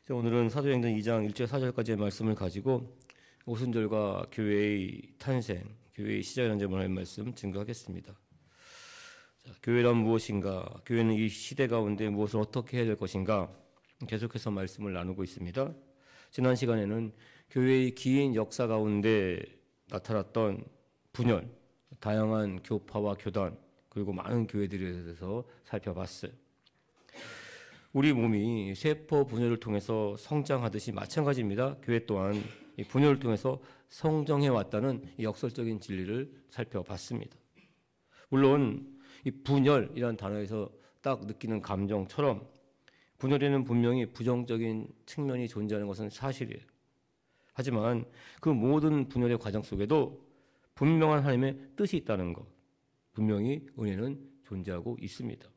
오늘은 사도행전 2장 1절 4절까지의 말씀을 가지고 오순절과 교회의 탄생, 교회의 시작이라는 점을 할 말씀 증거하겠습니다. 교회란 무엇인가? 교회는 이 시대 가운데 무엇을 어떻게 해야 될 것인가? 계속해서 말씀을 나누고 있습니다. 지난 시간에는 교회의 긴 역사 가운데 나타났던 분열, 다양한 교파와 교단, 그리고 많은 교회들에 대해서 살펴봤어요. 우리 몸이 세포 분열을 통해서 성장하듯이 마찬가지입니다. 교회 또한 이 분열을 통해서 성장해 왔다는 역설적인 진리를 살펴봤습니다. 물론 이 분열이라는 단어에서 딱 느끼는 감정처럼 분열에는 분명히 부정적인 측면이 존재하는 것은 사실이에요. 하지만 그 모든 분열의 과정 속에도 분명한 하나님의 뜻이 있다는 것, 분명히 은혜는 존재하고 있습니다.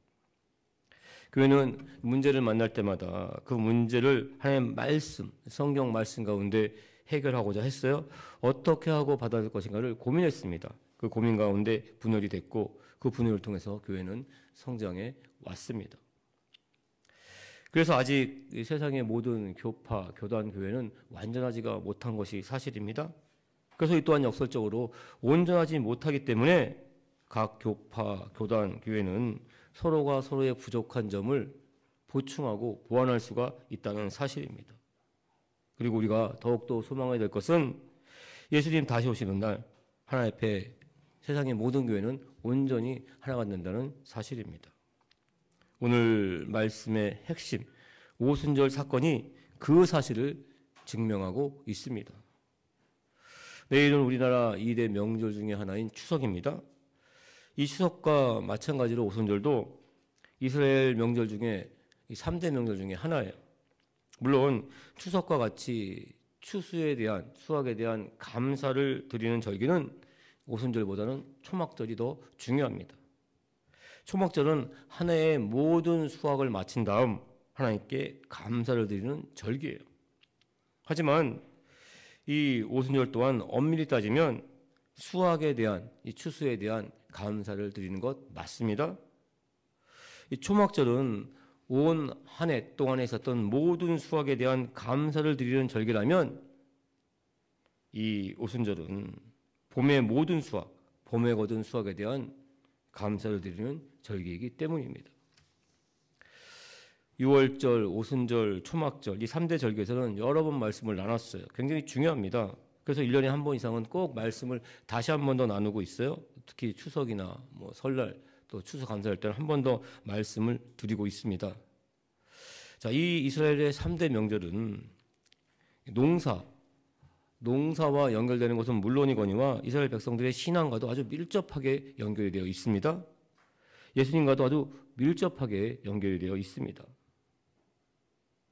교회는 문제를 만날 때마다 그 문제를 하나님의 말씀, 성경 말씀 가운데 해결하고자 했어요. 어떻게 하고 받아들일 것인가를 고민했습니다. 그 고민 가운데 분열이 됐고 그 분열을 통해서 교회는 성장해 왔습니다. 그래서 아직 세상의 모든 교파, 교단 교회는 완전하지가 못한 것이 사실입니다. 그래서 이 또한 역설적으로 온전하지 못하기 때문에 각 교파, 교단 교회는 서로가 서로의 부족한 점을 보충하고 보완할 수가 있다는 사실입니다. 그리고 우리가 더욱더 소망해야 될 것은 예수님 다시 오시는 날 하나님 앞에 세상의 모든 교회는 온전히 하나가 된다는 사실입니다. 오늘 말씀의 핵심, 오순절 사건이 그 사실을 증명하고 있습니다. 내일은 우리나라 2대 명절 중에 하나인 추석입니다. 이 추석과 마찬가지로 오순절도 이스라엘 명절 중에 3대 명절 중에 하나예요. 물론 추석과 같이 추수에 대한, 수확에 대한 감사를 드리는 절기는 오순절보다는 초막절이 더 중요합니다. 초막절은 한 해의 모든 수확을 마친 다음 하나님께 감사를 드리는 절기예요. 하지만 이 오순절 또한 엄밀히 따지면 수확에 대한, 이 추수에 대한 감사를 드리는 것 맞습니다. 이 초막절은 온 한 해 동안에 있었던 모든 수확에 대한 감사를 드리는 절기라면 이 오순절은 봄의 모든 수확, 봄에 거둔 수확에 대한 감사를 드리는 절기이기 때문입니다. 6월절, 오순절, 초막절 이 3대 절기에서는 여러 번 말씀을 나눴어요. 굉장히 중요합니다. 그래서 1년에 한 번 이상은 꼭 말씀을 다시 한 번 더 나누고 있어요. 특히 추석이나 설날 또 추석 감사할 때는 한 번 더 말씀을 드리고 있습니다. 자, 이 이스라엘의 3대 명절은 농사와 연결되는 것은 물론이거니와 이스라엘 백성들의 신앙과도 아주 밀접하게 연결이 되어 있습니다. 예수님과도 아주 밀접하게 연결이 되어 있습니다.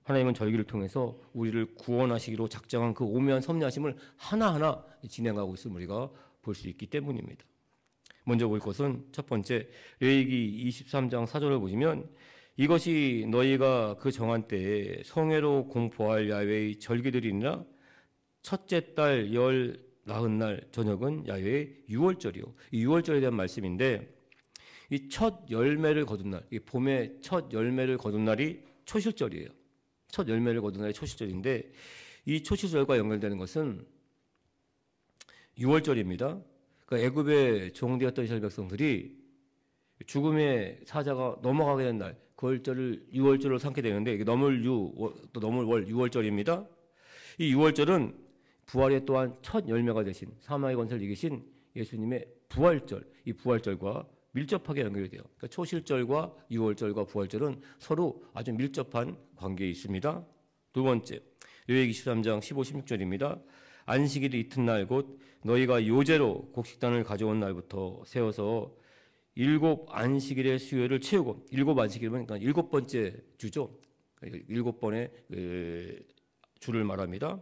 하나님은 절기를 통해서 우리를 구원하시기로 작정한 그 오묘한 섭리하심을 하나하나 진행하고 있음을 우리가 볼 수 있기 때문입니다. 먼저 볼 것은 첫 번째, 레위기 23장 4절을 보시면 이것이 너희가 그 정한 때에 성회로 공포할 야훼의 절기들이니라. 첫째 달 열 나흔날 저녁은 야훼의 유월절이요. 이 유월절에 대한 말씀인데 이 첫 열매를 거둔 날, 이 봄의 첫 열매를 거둔 날이 초실절이에요. 첫 열매를 거둔 날이 초실절인데 이 초실절과 연결되는 것은 유월절입니다. 그러니까 애굽의 종되었던 이스라엘 백성들이 죽음의 사자가 넘어가게 된 날, 그 월절을 유월절로 삼게 되는데 이게 넘을 또 넘을 월 유월절입니다. 이 유월절은 부활의 또한 첫 열매가 되신 사망의 권세를 이기신 예수님의 부활절, 이 부활절과 밀접하게 연결이 돼요. 그러니까 초실절과 유월절과 부활절은 서로 아주 밀접한 관계에 있습니다. 두 번째, 레위기 23장 15, 16절입니다. 안식일 이튿날 곧 너희가 요제로 곡식단을 가져온 날부터 세워서 7 안식일의 수요를 채우고, 7 안식일은 그러니까 7번째 주죠. 7번의 주를 말합니다.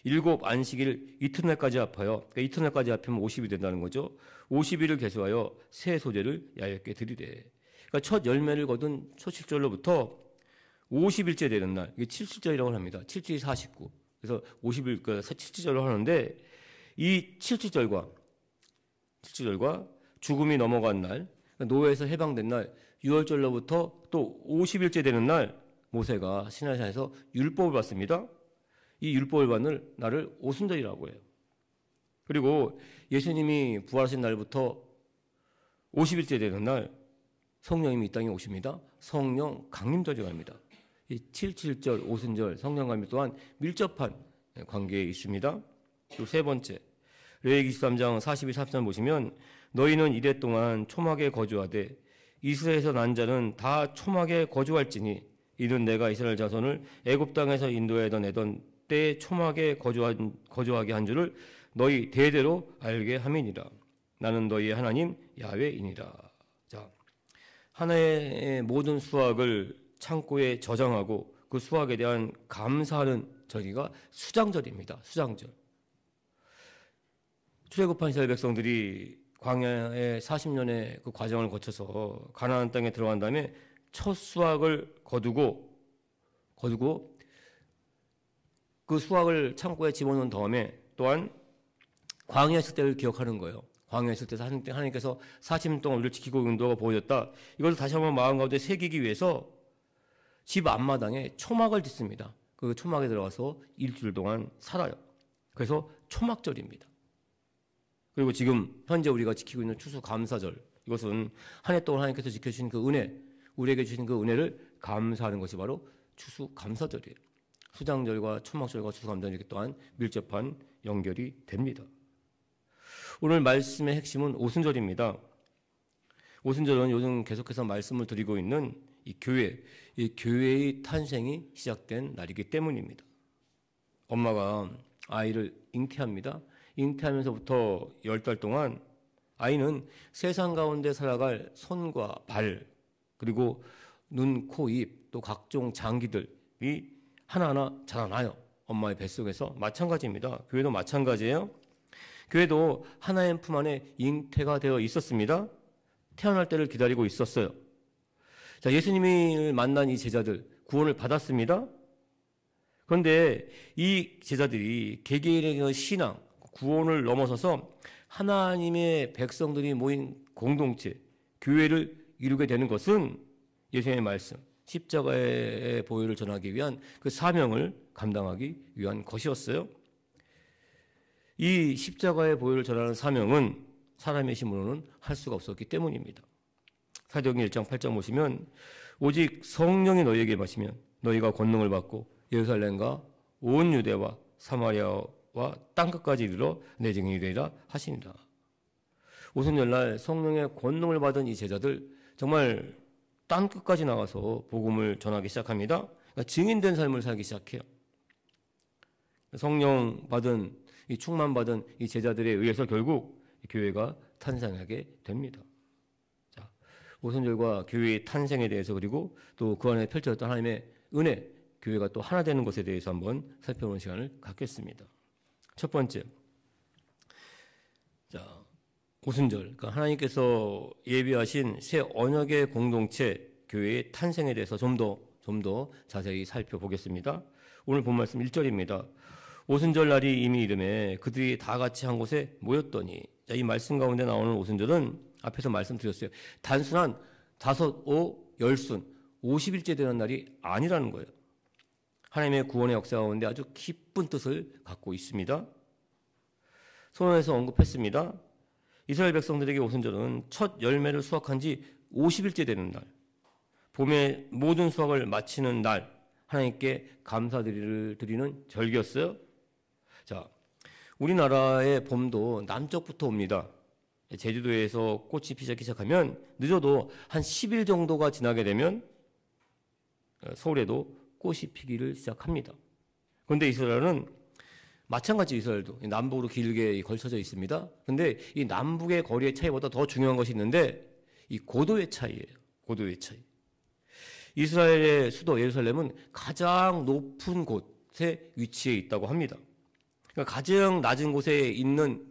7 안식일 이튿날까지 합하여, 그러니까 이튿날까지 합하면 50이 된다는 거죠. 50일을 계수하여 새 소재를 야훼께 드리되. 그러니까 첫 열매를 거둔 초실절로부터 50일째 되는 날, 이게 7실절이라고 합니다. 7, 49. 그래서 50일, 7실절로 하는데 이 7실절과 죽음이 넘어간 날, 노예에서 해방된 날, 6월절로부터 또 50일째 되는 날, 모세가 시내산에서 율법을 받습니다. 이 율법을 받는 날을 오순절이라고 해요. 그리고 예수님이 부활하신 날부터 50일째 되는 날 성령님이 이 땅에 오십니다. 성령 강림절이 갑니다. 이 7.7절 오순절 성령 강림 또한 밀접한 관계에 있습니다. 또 세 번째, 레위기 23장 42, 43절 보시면 너희는 이래 동안 초막에 거주하되 이스라엘에서 난 자는 다 초막에 거주할지니 이는 내가 이스라엘 자손을 애굽 땅에서 인도하여 내던 때에 초막에 거주하게 한 줄을 너희 대대로 알게 함이니라. 나는 너희의 하나님 야훼이니라. 자, 하나의 모든 수확을 창고에 저장하고 그 수확에 대한 감사하는 절기가 수장절입니다. 수장절. 출애굽한 이스라엘 백성들이 광야의 40년의 그 과정을 거쳐서 가나안 땅에 들어간 다음에 첫 수확을 거두고 그 수확을 창고에 집어넣은 다음에 또한 광야에 있을 때를 기억하는 거예요. 광야에 있을 때 하나님께서 40년 동안 우리를 지키고 인도가 보여줬다. 이걸 다시 한번 마음 가운데 새기기 위해서 집 앞마당에 초막을 짓습니다. 그 초막에 들어가서 일주일 동안 살아요. 그래서 초막절입니다. 그리고 지금 현재 우리가 지키고 있는 추수감사절, 이것은 한 해 동안 하나님께서 지켜주신 그 은혜, 우리에게 주신 그 은혜를 감사하는 것이 바로 추수감사절이에요. 수장절과 초막절과 추수감사절이 또한 밀접한 연결이 됩니다. 오늘 말씀의 핵심은 오순절입니다. 오순절은 요즘 계속해서 말씀을 드리고 있는 이 교회의 탄생이 시작된 날이기 때문입니다. 엄마가 아이를 잉태합니다. 잉태하면서부터 10달 동안 아이는 세상 가운데 살아갈 손과 발, 그리고 눈, 코, 입, 또 각종 장기들이 하나하나 자라나요. 엄마의 뱃속에서. 마찬가지입니다. 교회도 마찬가지예요. 교회도 하나님 품 안에 잉태가 되어 있었습니다. 태어날 때를 기다리고 있었어요. 자, 예수님을 만난 이 제자들 구원을 받았습니다. 그런데 이 제자들이 개개인의 신앙, 구원을 넘어서서 하나님의 백성들이 모인 공동체, 교회를 이루게 되는 것은 예수님의 말씀, 십자가의 보혈을 전하기 위한 그 사명을 감당하기 위한 것이었어요. 이 십자가의 보혈을 전하는 사명은 사람의 힘으로는 할 수가 없었기 때문입니다. 사도행전 1장 8장 보시면 오직 성령이 너희에게 마시면 너희가 권능을 받고 예루살렘과 온 유대와 사마리아와 땅끝까지 이르러 내 증인이 되리라 하시니라. 오순절날 성령의 권능을 받은 이 제자들 정말 땅끝까지 나가서 복음을 전하기 시작합니다. 그러니까 증인된 삶을 살기 시작해요. 성령 받은 이 충만 받은 이 제자들에 의해서 결국 교회가 탄생하게 됩니다. 자, 오순절과 교회의 탄생에 대해서 그리고 또 그 안에 펼쳐졌던 하나님의 은혜, 교회가 또 하나 되는 것에 대해서 한번 살펴보는 시간을 갖겠습니다. 첫 번째, 자, 오순절, 그러니까 하나님께서 예비하신 새 언약의 공동체 교회의 탄생에 대해서 좀 더 자세히 살펴보겠습니다. 오늘 본 말씀 1절입니다. 오순절 날이 이미 이름에 그들이 다 같이 한 곳에 모였더니, 자, 이 말씀 가운데 나오는 오순절은 앞에서 말씀드렸어요. 단순한 5, 5, 10순, 50일째 되는 날이 아니라는 거예요. 하나님의 구원의 역사 가운데 아주 깊은 뜻을 갖고 있습니다. 선언에서 언급했습니다. 이스라엘 백성들에게 오순절은 첫 열매를 수확한 지 50일째 되는 날, 봄의 모든 수확을 마치는 날, 하나님께 감사드리를 드리는 절기였어요. 자, 우리나라의 봄도 남쪽부터 옵니다. 제주도에서 꽃이 피기 시작하면 늦어도 한 10일 정도가 지나게 되면 서울에도 꽃이 피기를 시작합니다. 그런데 이스라엘은 마찬가지, 이스라엘도 남북으로 길게 걸쳐져 있습니다. 그런데 이 남북의 거리의 차이보다 더 중요한 것이 있는데 이 고도의 차이예요. 고도의 차이. 이스라엘의 수도 예루살렘은 가장 높은 곳에 위치해 있다고 합니다. 그러니까 가장 낮은 곳에 있는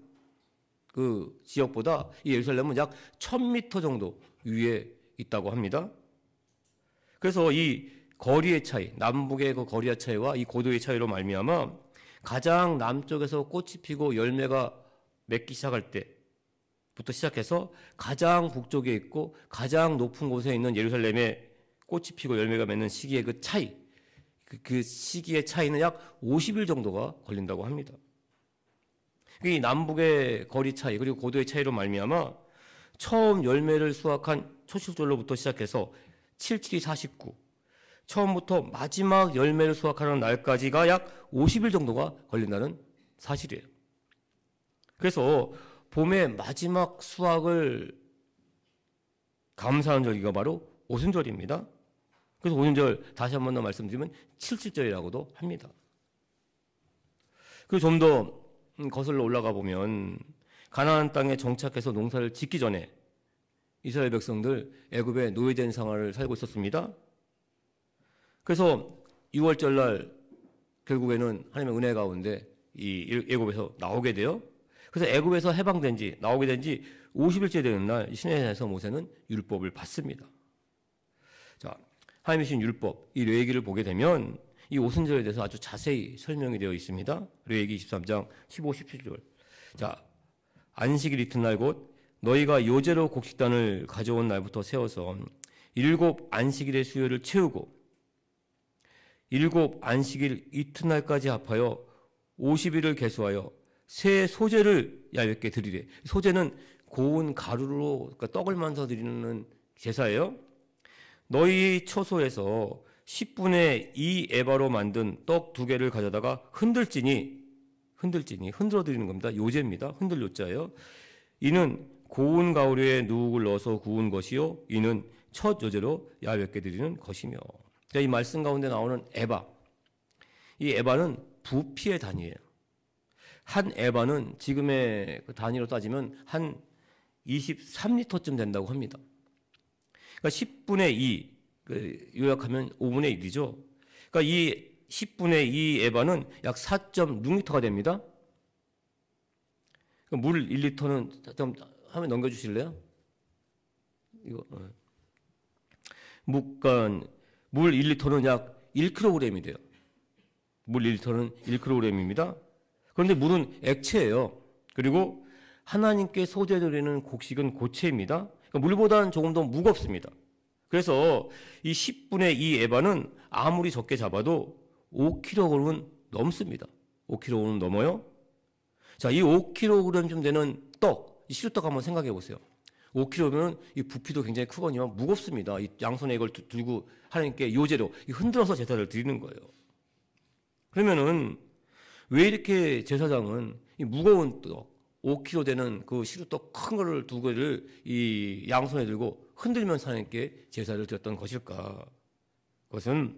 그 지역보다 이 예루살렘은 약 1000m 정도 위에 있다고 합니다. 그래서 이 거리의 차이, 남북의 그 거리의 차이와 이 고도의 차이로 말미암아 가장 남쪽에서 꽃이 피고 열매가 맺기 시작할 때부터 시작해서 가장 북쪽에 있고 가장 높은 곳에 있는 예루살렘의 꽃이 피고 열매가 맺는 시기의 그 차이, 그 시기의 차이는 약 50일 정도가 걸린다고 합니다. 이 남북의 거리 차이 그리고 고도의 차이로 말미암아 처음 열매를 수확한 초실절로부터 시작해서 77이 49, 처음부터 마지막 열매를 수확하는 날까지가 약 50일 정도가 걸린다는 사실이에요. 그래서 봄의 마지막 수확을 감사하는 절기가 바로 오순절입니다. 그래서 오순절 다시 한 번 더 말씀드리면 칠칠절이라고도 합니다. 그리고 좀 더 거슬러 올라가 보면 가나안 땅에 정착해서 농사를 짓기 전에 이스라엘 백성들 애굽에 노예된 생활을 살고 있었습니다. 그래서 6월절 날 결국에는 하나님의 은혜 가운데 이 애굽에서 나오게 돼요. 그래서 애굽에서 해방된 지 나오게 된 지 50일째 되는 날 시내에서 모세는 율법을 받습니다. 자, 하나님이 주신 율법, 이 레위기를 보게 되면 이 오순절에 대해서 아주 자세히 설명이 되어 있습니다. 레위기 23장 15, 17절. 자, 안식일 이튿날 곧 너희가 요제로 곡식단을 가져온 날부터 세워서 7 안식일의 수요를 채우고 7 안식일 이튿날까지 합하여 50일을 계수하여 새 소제를 야훼께 드리래. 소제는 고운 가루로 그러니까 떡을 만서 드리는 제사예요. 너희 처소에서 10분의 2 에바로 만든 떡 2개를 가져다가 흔들지니 흔들어 드리는 겁니다. 요제입니다. 흔들 요자예요. 이는 고운 가루에 누룩을 넣어서 구운 것이요 이는 첫 요제로 야훼께 드리는 것이며. 이 말씀 가운데 나오는 에바, 이 에바는 부피의 단위예요. 한 에바는 지금의 단위로 따지면 한 23리터쯤 된다고 합니다. 그러니까 10분의 2, 요약하면 5분의 1이죠. 그러니까 이 10분의 2 에바는 약 4.6리터가 됩니다. 물 1리터는 좀 화면 넘겨주실래요? 이거 물 1리터는 약 1kg이 돼요. 물 1리터는 1kg입니다. 그런데 물은 액체예요. 그리고 하나님께 소제드리는 곡식은 고체입니다. 그러니까 물보다는 조금 더 무겁습니다. 그래서 이 10분의 2 에바는 아무리 적게 잡아도 5kg은 넘습니다. 5kg는 넘어요. 자, 이 5kg쯤 되는 떡, 이 시루떡 한번 생각해 보세요. 5kg면 이 부피도 굉장히 크거니와 무겁습니다. 이 양손에 이걸 들고 하나님께 요제로 흔들어서 제사를 드리는 거예요. 그러면은 왜 이렇게 제사장은 이 무거운 떡, 5kg 되는 그 시루떡 큰 거를 2개를 이 양손에 들고 흔들면서 하나님께 제사를 드렸던 것일까? 그것은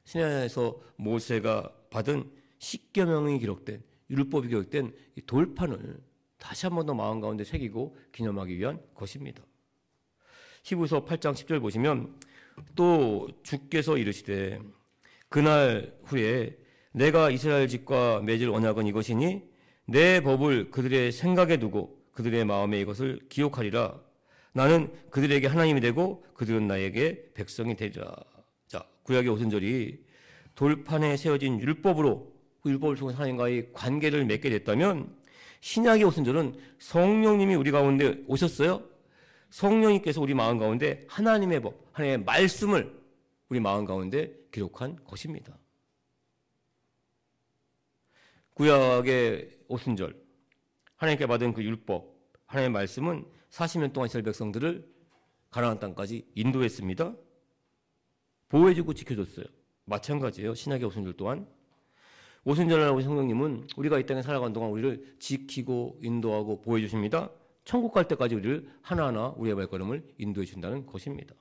시내에서 모세가 받은 십계명이 기록된 율법이 기록된 이 돌판을 다시 한 번 더 마음 가운데 새기고 기념하기 위한 것입니다. 히브리서 8장 10절 보시면 또 주께서 이르시되 그날 후에 내가 이스라엘 집과 맺을 언약은 이것이니 내 법을 그들의 생각에 두고 그들의 마음에 이것을 기억하리라. 나는 그들에게 하나님이 되고 그들은 나에게 백성이 되리라. 자, 구약의 오순절이 돌판에 세워진 율법으로 그 율법을 통해 하나님과의 관계를 맺게 됐다면 신약의 오순절은 성령님이 우리 가운데 오셨어요. 성령님께서 우리 마음 가운데 하나님의 법, 하나님의 말씀을 우리 마음 가운데 기록한 것입니다. 구약의 오순절, 하나님께 받은 그 율법, 하나님의 말씀은 40년 동안 이스라엘 백성들을 가나안 땅까지 인도했습니다. 보호해주고 지켜줬어요. 마찬가지예요. 신약의 오순절 또한. 오순절날 우리 성령님은 우리가 이 땅에 살아가는 동안 우리를 지키고 인도하고 보호해주십니다. 천국 갈 때까지 우리를 하나하나 우리의 발걸음을 인도해 준다는 것입니다.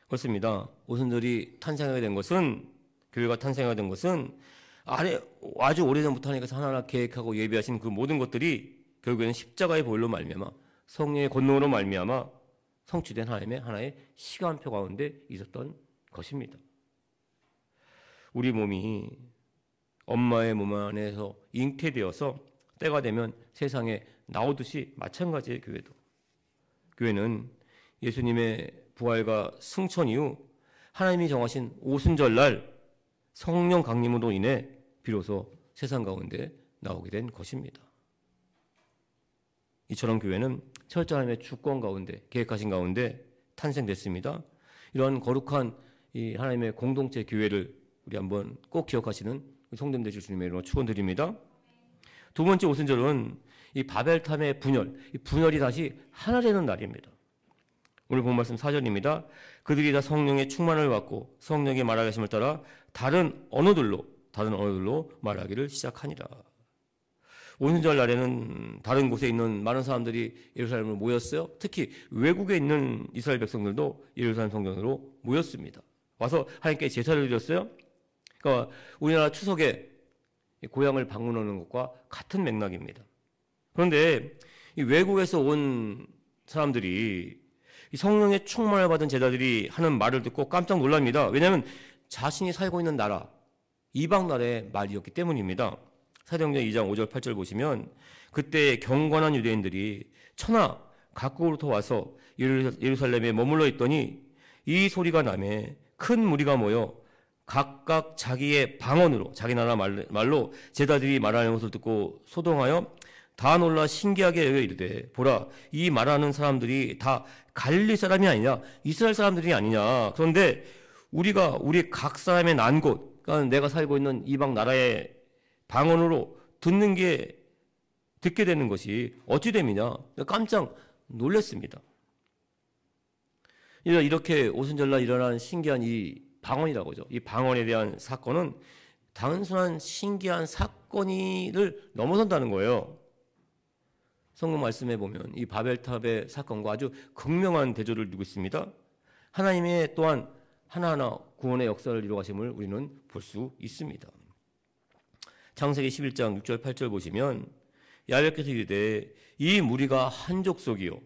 그렇습니다. 오순절이 탄생하게 된 것은, 교회가 탄생하게 된 것은 아주 오래전부터 하나님께서 하나하나 계획하고 예비하신 그 모든 것들이 결국에는 십자가의 보혈로 말미암아 성령의 권능으로 말미암아 성취된 하나의 시간표 가운데 있었던 것입니다. 우리 몸이 엄마의 몸 안에서 잉태되어서 때가 되면 세상에 나오듯이 마찬가지의 교회도. 교회는 예수님의 부활과 승천 이후 하나님이 정하신 오순절날 성령 강림으로 인해 비로소 세상 가운데 나오게 된 것입니다. 이처럼 교회는 철저한 하나님의 주권 가운데 계획하신 가운데 탄생됐습니다. 이러한 거룩한 이 하나님의 공동체 교회를 우리 한번 꼭 기억하시는 성도님 되실 주님의 이름으로 축원드립니다. 두 번째 오순절은 이 바벨탑의 분열, 이 분열이 다시 하나 되는 날입니다. 오늘 본 말씀 4절입니다. 그들이 다 성령의 충만을 받고 성령의 말하심을 따라 다른 언어들로 말하기를 시작하니라. 오순절 날에는 다른 곳에 있는 많은 사람들이 예루살렘으로 모였어요. 특히 외국에 있는 이스라엘 백성들도 예루살렘 성전으로 모였습니다. 와서 하나님께 제사를 드렸어요. 그러니까 우리나라 추석에 고향을 방문하는 것과 같은 맥락입니다. 그런데 이 외국에서 온 사람들이 이 성령의 충만을 받은 제자들이 하는 말을 듣고 깜짝 놀랍니다. 왜냐하면 자신이 살고 있는 나라, 이방 나라의 말이었기 때문입니다. 사도행전 2장 5절 8절 보시면 그때 경건한 유대인들이 천하 각국으로부터 와서 예루살렘에 머물러 있더니 이 소리가 나매 큰 무리가 모여 각각 자기의 방언으로 자기 나라 말로 제자들이 말하는 것을 듣고 소동하여 다 놀라 신기하게 여겨 이르되 보라 이 말하는 사람들이 다 갈릴리 사람이 아니냐 이스라엘 사람들이 아니냐. 그런데 우리가 우리 각 사람의 난 곳, 그러니까 내가 살고 있는 이방 나라의 방언으로 듣게 되는 것이 어찌 됨이냐. 깜짝 놀랐습니다. 이렇게 오순절날 일어난 신기한 이 방언이라고 하죠. 이 방언에 대한 사건은 단순한 신기한 사건을 넘어선다는 거예요. 성경 말씀에 보면 이 바벨탑의 사건과 아주 극명한 대조를 두고 있습니다. 하나님의 또한 하나하나 구원의 역사를 이루어가심을 우리는 볼 수 있습니다. 창세기 11장 6절 8절 보시면 야훼께서 이르되 이 무리가 한 족속이요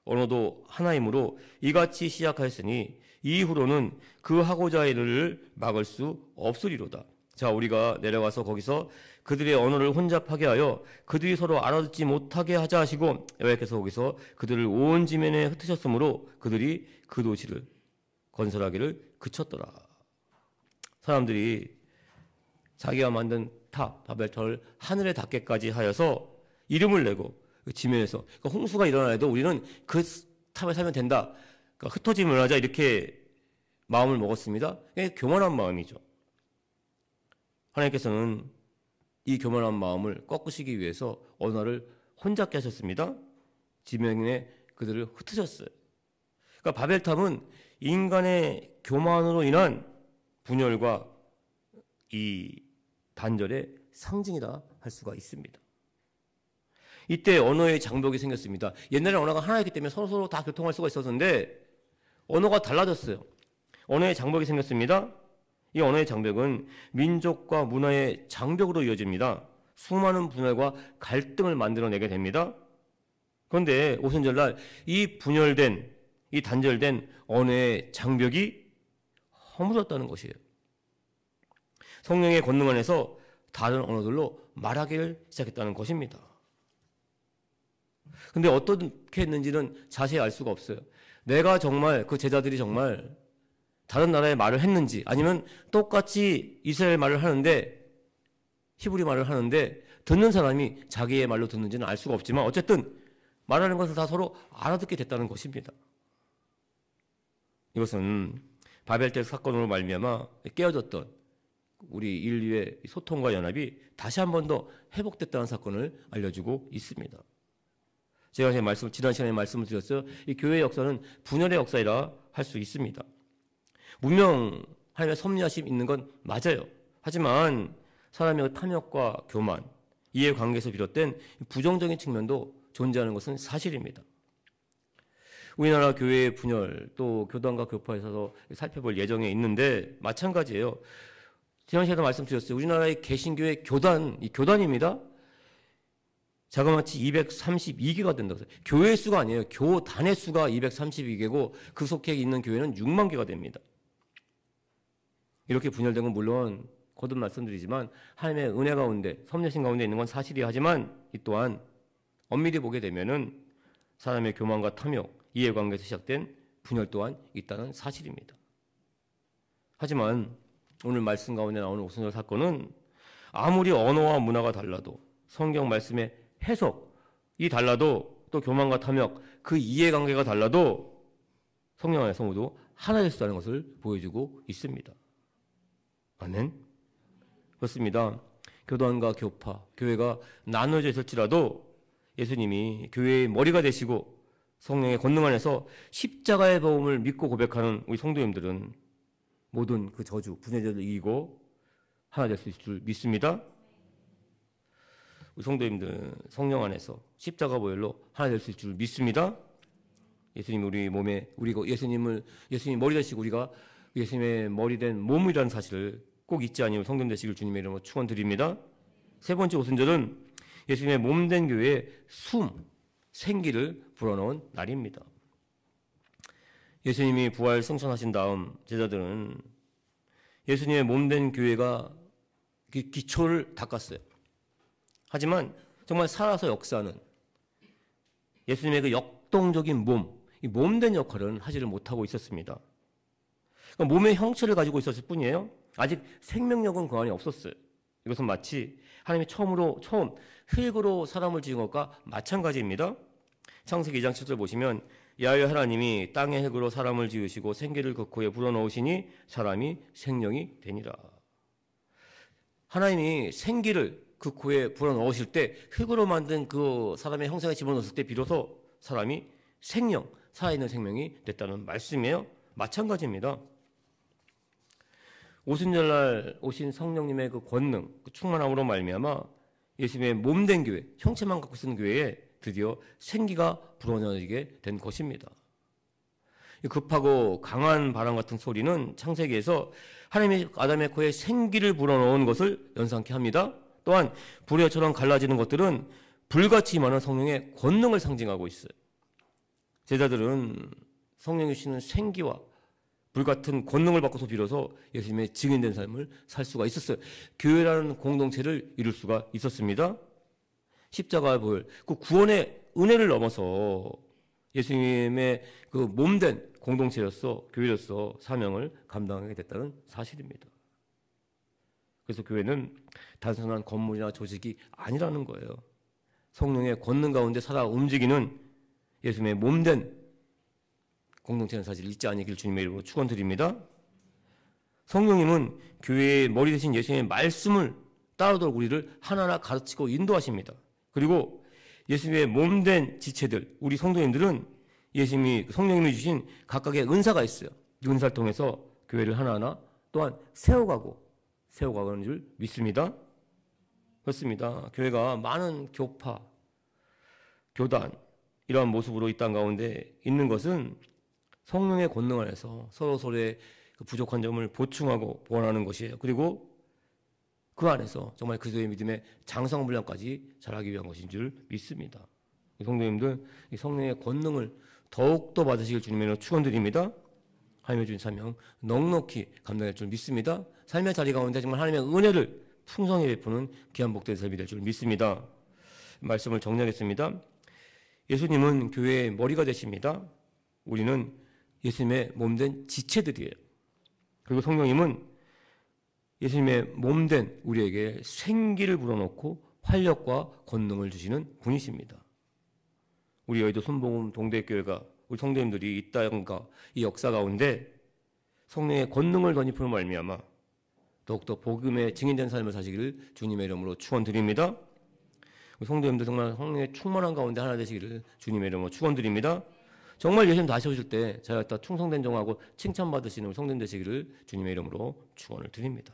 언어도 하나이므로 이같이 시작하였으니 이후로는 그 하고자 이르를 막을 수 없으리로다. 자, 우리가 내려가서 거기서 그들의 언어를 혼잡하게 하여 그들이 서로 알아듣지 못하게 하자 하시고 여호와께서 거기서 그들을 온 지면에 흩으셨으므로 그들이 그 도시를 건설하기를 그쳤더라. 사람들이 자기가 만든 탑 바벨탑을 하늘에 닿게까지 하여서 이름을 내고 그 지면에서 그러니까 홍수가 일어나도 우리는 그 탑에 살면 된다. 그러니까 흩어지면 하자 이렇게 마음을 먹었습니다. 교만한 마음이죠. 하나님께서는 이 교만한 마음을 꺾으시기 위해서 언어를 혼잡게 하셨습니다. 지면에 그들을 흩으셨어요. 그러니까 바벨탑은 인간의 교만으로 인한 분열과 이 단절의 상징이라 할 수가 있습니다. 이때 언어의 장벽이 생겼습니다. 옛날에 언어가 하나였기 때문에 서로 다 교통할 수가 있었는데 언어가 달라졌어요. 언어의 장벽이 생겼습니다. 이 언어의 장벽은 민족과 문화의 장벽으로 이어집니다. 수많은 분열과 갈등을 만들어내게 됩니다. 그런데 오순절날 이 분열된, 이 단절된 언어의 장벽이 허물었다는 것이에요. 성령의 권능 안에서 다른 언어들로 말하기를 시작했다는 것입니다. 근데 어떻게 했는지는 자세히 알 수가 없어요. 내가 정말 그 제자들이 정말 다른 나라의 말을 했는지 아니면 똑같이 이스라엘 말을 하는데 히브리 말을 하는데 듣는 사람이 자기의 말로 듣는지는 알 수가 없지만 어쨌든 말하는 것을 다 서로 알아듣게 됐다는 것입니다. 이것은 바벨탑 사건으로 말미암아 깨어졌던 우리 인류의 소통과 연합이 다시 한 번 더 회복됐다는 사건을 알려주고 있습니다. 제가 지난 시간에 말씀을 드렸어요. 이 교회의 역사는 분열의 역사이라 할 수 있습니다. 분명 하나님의 섭리하심이 있는 건 맞아요. 하지만 사람의 탐욕과 교만, 이해관계에서 비롯된 부정적인 측면도 존재하는 것은 사실입니다. 우리나라 교회의 분열, 또 교단과 교파에 있어서 살펴볼 예정에 있는데 마찬가지예요. 지난 시간에도 말씀드렸어요. 우리나라의 개신교의 이 교단입니다. 자그마치 232개가 된다고 해서 교회 수가 아니에요. 교단의 수가 232개고 그 속해 있는 교회는 6만 개가 됩니다. 이렇게 분열된 건 물론 거듭 말씀드리지만 하나님의 은혜 가운데 섭리하신 가운데 있는 건 사실이야. 하지만 이 또한 엄밀히 보게 되면은 사람의 교만과 탐욕, 이해관계에서 시작된 분열 또한 있다는 사실입니다. 하지만 오늘 말씀 가운데 나오는 오순절 사건은 아무리 언어와 문화가 달라도 성경 말씀의 해석이 달라도 또 교만과 탐욕, 그 이해관계가 달라도 성령 안에서 모두 하나 될 수 있다는 것을 보여주고 있습니다. 아멘. 그렇습니다. 교단과 교파, 교회가 나눠져 있을지라도 예수님이 교회의 머리가 되시고 성령의 권능 안에서 십자가의 복음을 믿고 고백하는 우리 성도님들은 모든 그 저주, 분열을 이기고 하나 될 수 있을 줄 믿습니다. 우리 성도님들 성령 안에서 십자가 보혈로 하나 될 수 있을 줄 믿습니다. 예수님 우리 몸에 예수님 머리 되시고 우리가 예수님의 머리 된 몸이라는 사실을 꼭 잊지 아니면 성령 되시길 주님의 이름으로 축원드립니다. 세 번째 오순절은 예수님의 몸 된 교회에 생기를 불어넣은 날입니다. 예수님이 부활 승천하신 다음 제자들은 예수님의 몸 된 교회가 기초를 닦았어요. 하지만 정말 살아서 역사는 예수님의 그 역동적인 이 몸된 역할은 하지를 못하고 있었습니다. 그러니까 몸의 형체를 가지고 있었을 뿐이에요. 아직 생명력은 그 안에 없었어요. 이것은 마치 하나님이 처음 흙으로 사람을 지은 것과 마찬가지입니다. 창세기 2장 7절 보시면 야훼 하나님이 땅의 흙으로 사람을 지으시고 생기를 그 코에 불어넣으시니 사람이 생명이 되니라. 하나님이 생기를 그 코에 불어넣으실 때 흙으로 만든 그 사람의 형상에 집어넣었을 때 비로소 사람이 살아있는 생명이 됐다는 말씀이에요. 마찬가지입니다. 오순절날 오신 성령님의 그 권능, 그 충만함으로 말미암아 예수님의 몸된 교회, 형체만 갖고 있는 교회에 드디어 생기가 불어넣어지게 된 것입니다. 급하고 강한 바람 같은 소리는 창세기에서 하나님이 아담의 코에 생기를 불어넣은 것을 연상케 합니다. 또한 불의 혀처럼 갈라지는 것들은 불같이 임하는 성령의 권능을 상징하고 있어요. 제자들은 성령이 주시는 생기와 불같은 권능을 받고서 비로소 예수님의 증인된 삶을 살 수가 있었어요. 교회라는 공동체를 이룰 수가 있었습니다. 십자가의 보혈, 그 구원의 은혜를 넘어서 예수님의 그 몸된 공동체로서 교회로서 사명을 감당하게 됐다는 사실입니다. 그래서 교회는 단순한 건물이나 조직이 아니라는 거예요. 성령의 권능 가운데 살아 움직이는 예수님의 몸된 공동체는 사실 잊지 아니길 주님의 이름으로 축원드립니다. 성령님은 교회의 머리 대신 예수님의 말씀을 따르도록 우리를 하나하나 가르치고 인도하십니다. 그리고 예수님의 몸된 지체들, 우리 성도님들은 성령님이 주신 각각의 은사가 있어요. 이 은사를 통해서 교회를 하나하나 또한 세워가는 줄 믿습니다. 그렇습니다. 교회가 많은 교파, 교단 이러한 모습으로 이 땅 가운데 있는 것은 성령의 권능 안에서 서로의 부족한 점을 보충하고 보완하는 것이에요. 그리고 그 안에서 정말 그리스도의 믿음의 장성분량까지 자라기 위한 것인 줄 믿습니다. 성도님들, 이 성령의 권능을 더욱더 받으시길 주님으로 축원드립니다. 하나님의 주신 사명 넉넉히 감당할 줄 믿습니다. 삶의 자리 가운데 정말 하나님의 은혜를 풍성히 베푸는 귀한 복된 삶이 될 줄 믿습니다. 말씀을 정리하겠습니다. 예수님은 교회의 머리가 되십니다. 우리는 예수님의 몸된 지체들이에요. 그리고 성령님은 예수님의 몸된 우리에게 생기를 불어넣고 활력과 권능을 주시는 분이십니다. 우리 여의도 순복음 동대교회가 우리 성도님들이 이 땅과 이 역사 가운데 성령의 권능을 덧입으로 말미암아 더욱더 복음의 증인된 삶을 사시기를 주님의 이름으로 축원드립니다. 우리 성도님들 정말 성령의 충만한 가운데 하나 되시기를 주님의 이름으로 축원드립니다. 정말 예수님 다시 오실 때 저희가 충성된 종하고 칭찬받으시는 성도님 되시기를 주님의 이름으로 축원을 드립니다.